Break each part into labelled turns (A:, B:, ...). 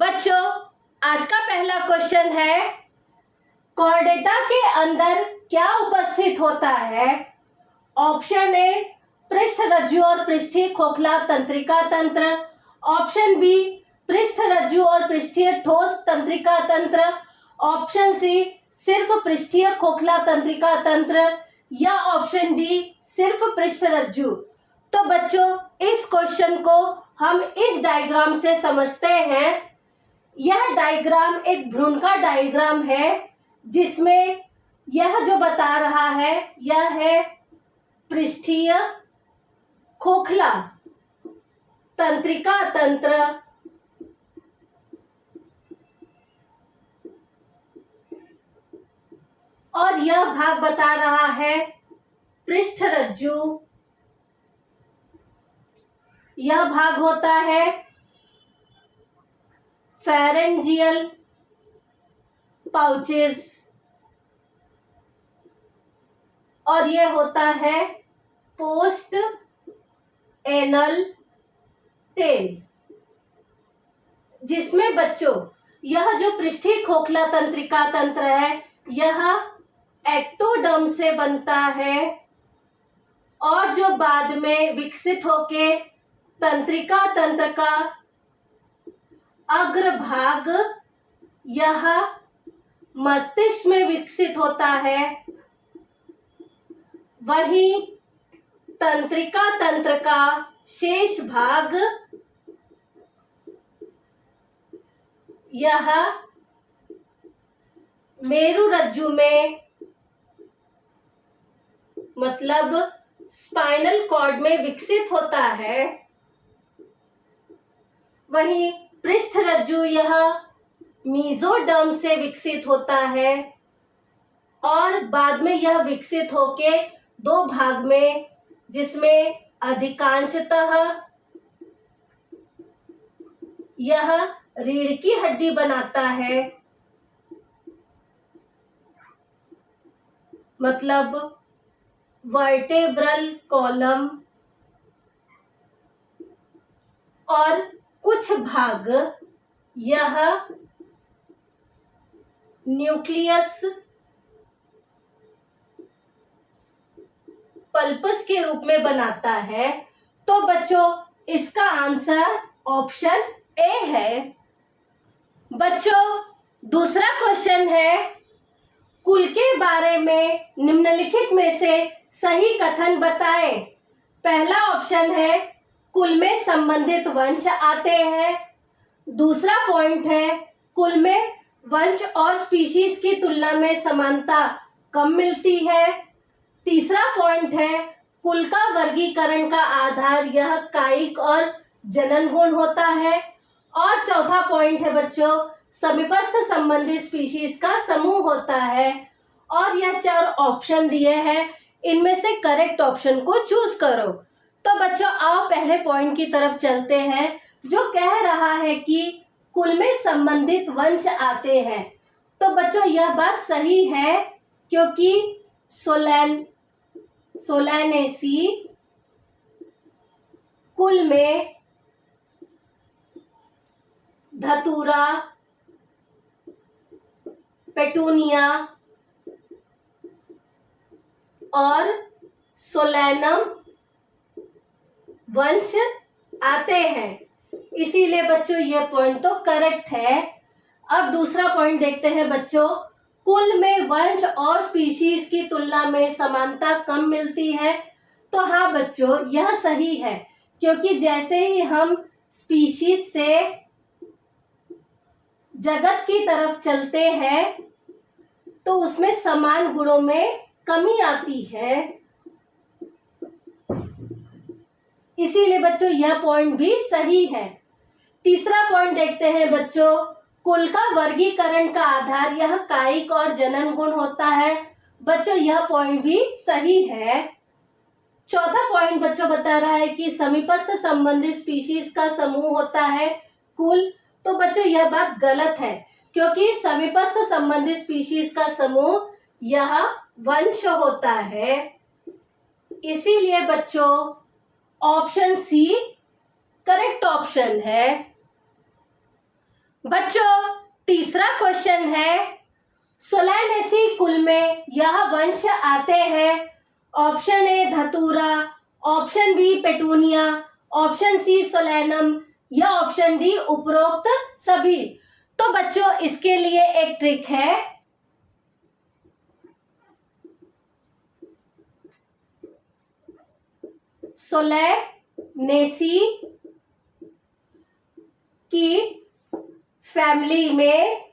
A: बच्चों, आज का पहला क्वेश्चन है, कॉर्डेटा के अंदर क्या उपस्थित होता है? ऑप्शन ए पृष्ठ रज्जु और पृष्ठीय खोखला तंत्रिका तंत्र, ऑप्शन बी पृष्ठ रज्जु और पृष्ठीय ठोस तंत्रिका तंत्र, ऑप्शन सी सिर्फ पृष्ठीय खोखला तंत्रिका तंत्र या ऑप्शन डी सिर्फ पृष्ठ रज्जु। तो बच्चों, इस क्वेश्चन को हम इस डायग्राम से समझते हैं। यह डायग्राम एक भ्रूण का डायग्राम है, जिसमें यह जो बता रहा है यह है पृष्ठीय खोखला तंत्रिका तंत्र और यह भाग बता रहा है पृष्ठ रज्जु। यह भाग होता है फेरेंजियल पाउचेस और यह होता है पोस्ट एनल टेल, जिसमें बच्चों यह जो पृष्ठीय खोखला तंत्रिका तंत्र है यह एक्टोडर्म से बनता है और जो बाद में विकसित होके तंत्रिका तंत्र का अग्रभाग यह मस्तिष्क में विकसित होता है। वहीं तंत्रिका तंत्र का शेष भाग यह मेरुरज्जु में मतलब स्पाइनल कॉर्ड में विकसित होता है। वहीं पृष्ठ रज्जु यह मीजोडर्म से विकसित होता है और बाद में यह विकसित होके दो भाग में, जिसमें अधिकांशतः यह रीढ़ की हड्डी बनाता है, मतलब वर्टेब्रल कॉलम, और कुछ भाग यह न्यूक्लियस पल्पस के रूप में बनाता है। तो बच्चों, इसका आंसर ऑप्शन ए है। बच्चों, दूसरा क्वेश्चन है, कुल के बारे में निम्नलिखित में से सही कथन बताएं। पहला ऑप्शन है कुल में संबंधित वंश आते हैं। दूसरा पॉइंट है कुल में वंश और स्पीशीज की तुलना में समानता कम मिलती है। तीसरा पॉइंट है कुल का वर्गीकरण का आधार यह कायिक और जनन गुण होता है। और चौथा पॉइंट है बच्चों, समीपस्थ संबंधित स्पीशीज का समूह होता है। और यह 4 ऑप्शन दिए हैं, इनमें से करेक्ट ऑप्शन को चूज करो। तो बच्चों, आओ पहले पॉइंट की तरफ चलते हैं, जो कह रहा है कि कुल में संबंधित वंश आते हैं। तो बच्चों, यह बात सही है, क्योंकि सोलैनेसी कुल में धतूरा, पेटूनिया और सोलैनम वंश आते हैं। इसीलिए बच्चों यह पॉइंट तो करेक्ट है। अब दूसरा पॉइंट देखते हैं बच्चों, कुल में वंश और स्पीशीज की तुलना में समानता कम मिलती है। तो हाँ बच्चों, यह सही है, क्योंकि जैसे ही हम स्पीशीज से जगत की तरफ चलते हैं तो उसमें समान गुणों में कमी आती है। इसीलिए बच्चों यह पॉइंट भी सही है। तीसरा पॉइंट देखते हैं बच्चों, कुल का वर्गीकरण का आधार यह कायिक और जनन गुण होता है। बच्चों, यह पॉइंट भी सही है। चौथा पॉइंट बच्चों बता रहा है कि समीपस्थ संबंधित स्पीशीज का समूह होता है कुल। तो बच्चों यह बात गलत है, क्योंकि समीपस्थ संबंधित स्पीशीज का समूह यह वंश होता है। इसीलिए बच्चों ऑप्शन सी करेक्ट ऑप्शन है। बच्चों तीसरा क्वेश्चन है, सोलैनेसी कुल में यह वंश आते हैं। Option A datura, option B petunia, option C solanum या ऑप्शन डी उपरोक्त सभी। तो बच्चों इसके लिए एक ट्रिक है। सोलैनेसी की फैमिली में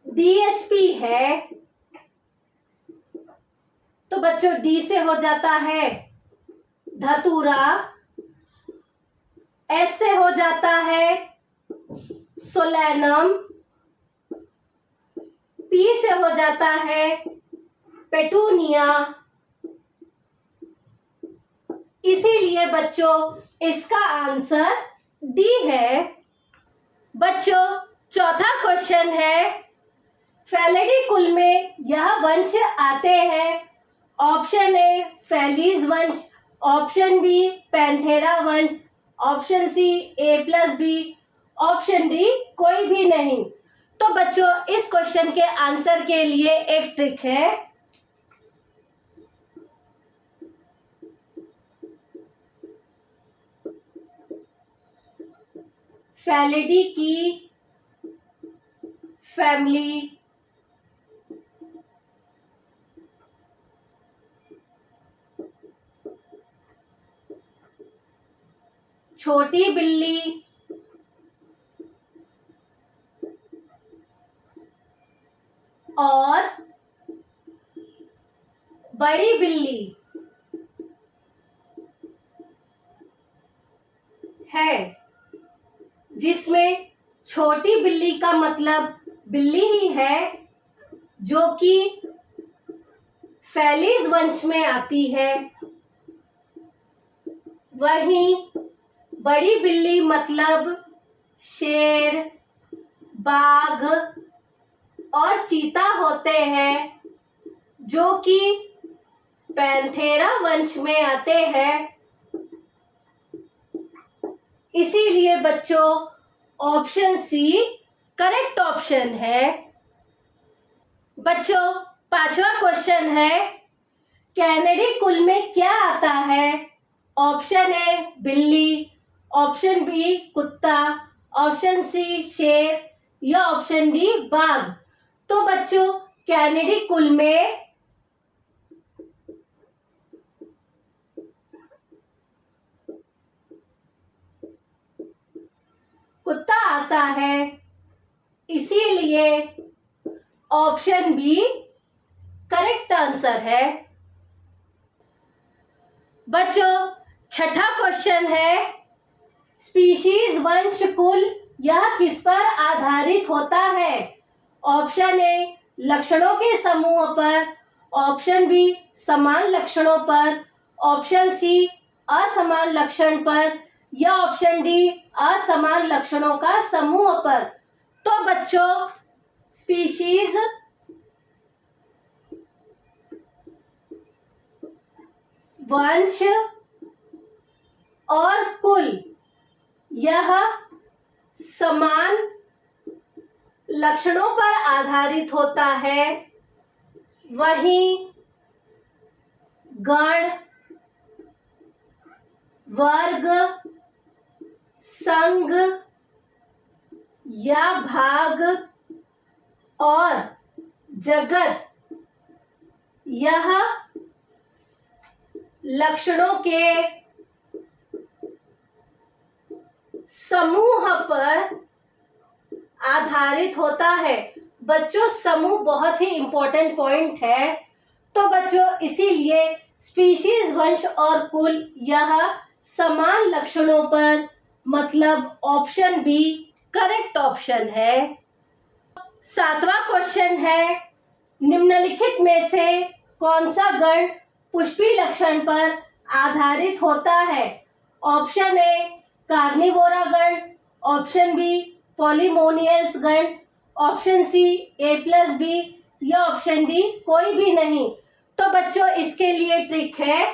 A: डीएसपी है, तो बच्चों डी से हो जाता है धतूरा, एस से हो जाता है सोलैनम, पी से हो जाता है पेटूनिया। इसीलिए बच्चों इसका आंसर डी है। बच्चों चौथा क्वेश्चन है, फैलेडी कुल में यह वंश आते हैं। ऑप्शन ए फैलीज वंश, ऑप्शन बी पैंथेरा वंश, ऑप्शन सी ए प्लस बी, ऑप्शन डी कोई भी नहीं। तो बच्चों इस क्वेश्चन के आंसर के लिए एक ट्रिक है। फैलेडी की फैमिली छोटी बिल्ली और बड़ी बिल्ली है, जिसमें छोटी बिल्ली का मतलब बिल्ली ही है जो कि फैलीज वंश में आती है। वहीं बड़ी बिल्ली मतलब शेर, बाघ और चीता होते हैं जो कि पैंथेरा वंश में आते हैं। इसीलिए बच्चों ऑप्शन सी करेक्ट ऑप्शन है। बच्चों पांचवा क्वेश्चन है, कैनेडी कुल में क्या आता है। ऑप्शन ए बिल्ली, ऑप्शन बी कुत्ता, ऑप्शन सी शेर या ऑप्शन डी बाघ। तो बच्चों कैनेडी कुल में कुत्ता आता है, इसीलिए ऑप्शन बी करेक्ट आंसर है। बच्चों छठा क्वेश्चन है, स्पीशीज वंश कुल यह किस पर आधारित होता है। ऑप्शन ए लक्षणों के समूह पर, ऑप्शन बी समान लक्षणों पर, ऑप्शन सी असमान लक्षण पर या ऑप्शन डी असमान लक्षणों का समूह पर। तो बच्चों स्पीशीज वंश और कुल यह समान लक्षणों पर आधारित होता है। वहीं गण, वर्ग, संघ या भाग और जगत यह लक्षणों के समूह पर आधारित होता है। बच्चों समूह बहुत ही इंपॉर्टेंट पॉइंट है। तो बच्चों इसीलिए स्पीशीज वंश और कुल यह समान लक्षणों पर, मतलब ऑप्शन बी करेक्ट ऑप्शन है। सातवां क्वेश्चन है, निम्नलिखित में से कौन सा गण पुष्पी लक्षण पर आधारित होता है। ऑप्शन ए कार्निवोरा गण, ऑप्शन बी पॉलीमोनियल्स गण, ऑप्शन सी ए प्लस बी या ऑप्शन डी कोई भी नहीं। तो बच्चों इसके लिए ट्रिक है,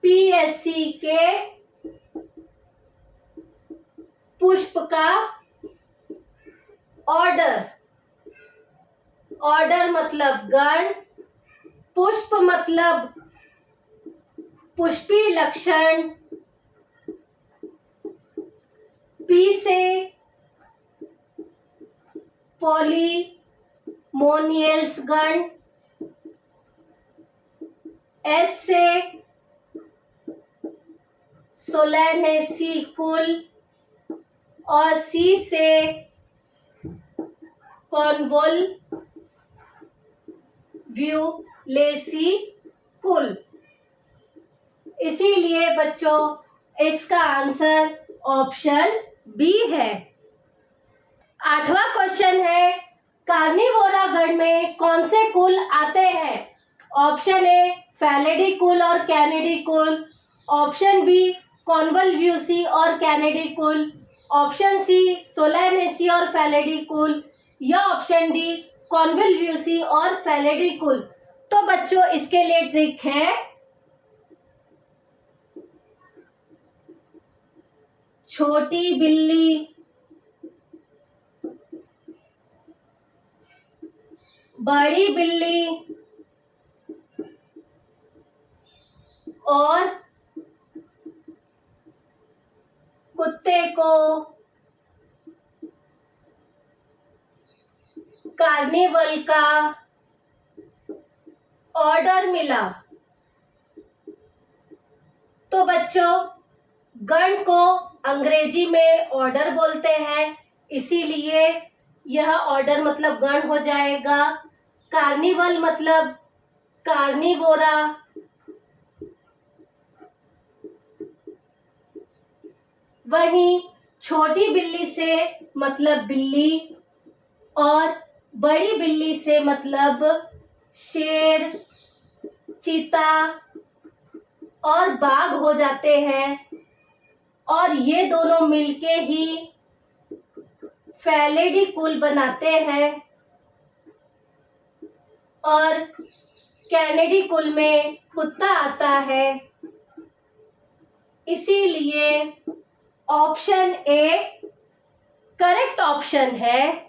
A: पीएससी के पुष्प का ऑर्डर, ऑर्डर मतलब गण, पुष्प मतलब पुष्पी लक्षण, पी से पॉलीमोनियल्स गण, एस से सोलेनेसी कुल और सी से कॉन्वोल्व्यूलेसी कुल। इसीलिए बच्चों इसका आंसर ऑप्शन बी है। 8वां क्वेश्चन है, कार्निवोरा गण में कौन से कुल आते हैं? ऑप्शन ए फैलेडी कुल और कैनिडी कुल, ऑप्शन बी कॉन्वोल्व्यूसी और कैनिडी कुल, ऑप्शन सी सोलेनेसी और फैलेडी कुल, या ऑप्शन डी कॉन्वोल्व्यूसी और फैलेडी कुल। तो बच्चों इसके लिए ट्रिक है, छोटी बिल्ली, बड़ी बिल्ली और कुत्ते को कार्निवल का ऑर्डर मिला। तो बच्चों गण को अंग्रेजी में ऑर्डर बोलते हैं, इसीलिए यह ऑर्डर मतलब गण हो जाएगा। कार्निवल मतलब कार्निवोरा, वहीं छोटी बिल्ली से मतलब बिल्ली और बड़ी बिल्ली से मतलब शेर, चीता और बाघ हो जाते हैं, और ये दोनों मिलके ही फैलेडी कुल बनाते हैं, और कैनेडी कुल में कुत्ता आता है। इसीलिए ऑप्शन ए करेक्ट ऑप्शन है।